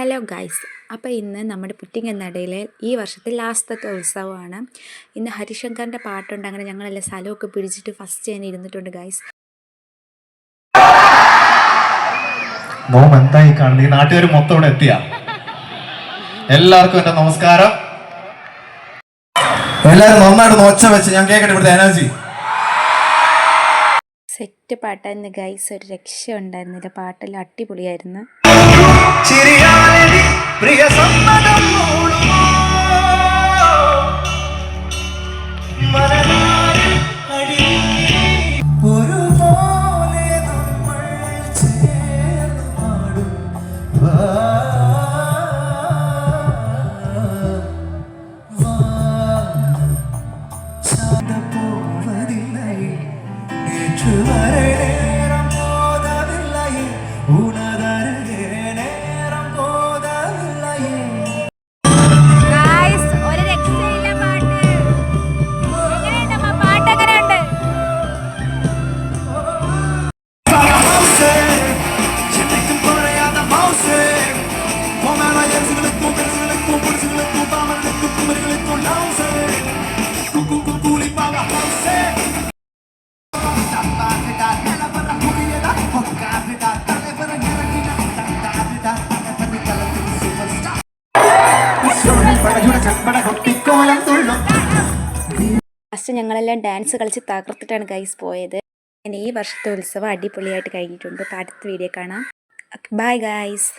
Hello guys, അപ്പോൾ ഇന്ന് നമ്മുടെ പുറ്റിങ്ങനടയിലെ ഈ വർഷത്തെ ലാസ്റ്റത്തെ ഉത്സവമാണ്. ഇന്ന് ഹരിശങ്കറിൻ്റെ പാട്ടുണ്ട്. അങ്ങനെ ഞങ്ങളെല്ലാം സ്ഥലമൊക്കെ പിടിച്ചിട്ട് ഫസ്റ്റ് തന്നെ ഇരുന്നിട്ടുണ്ട് ഗൈസ്. എന്തായി കാണുന്നത്? ഈ നാട്ടുകാർ മൊത്തം ഇവിടെ എത്തിയ എല്ലാവർക്കും എന്റെ നമസ്കാരം. എല്ലാവരും നന്നായിട്ട് ഒച്ച വെച്ച് ഞാൻ കേൾക്കട്ടെ ഇവിടുത്തെ എനർജി. സെറ്റ് പാട്ടായിരുന്നു ഗൈസ്, ഒരു രക്ഷ ഉണ്ടായിരുന്നില്ല. പാട്ടെല്ലാം അടിപൊളിയായിരുന്നു. പ്രിയ സമ്മതം ഒരുപോലെ നമ്മൾ ചേർന്ന് പാടും പോവതില്ലേ നേற்று വരെ നേരം പോതവില്ലേ ഉണതരുകേ നേരം പോതവില്ലേ. ഫസ്റ്റ് ഞങ്ങളെല്ലാം ഡാൻസ് കളിച്ച് തകർത്തിട്ടാണ് ഗൈസ് പോയത്. ഈ വർഷത്തെ ഉത്സവം അടിപൊളിയായിട്ട് കഴിഞ്ഞിട്ടുണ്ട്. അപ്പോൾ അടുത്ത വീഡിയോ കാണാം. Bye guys.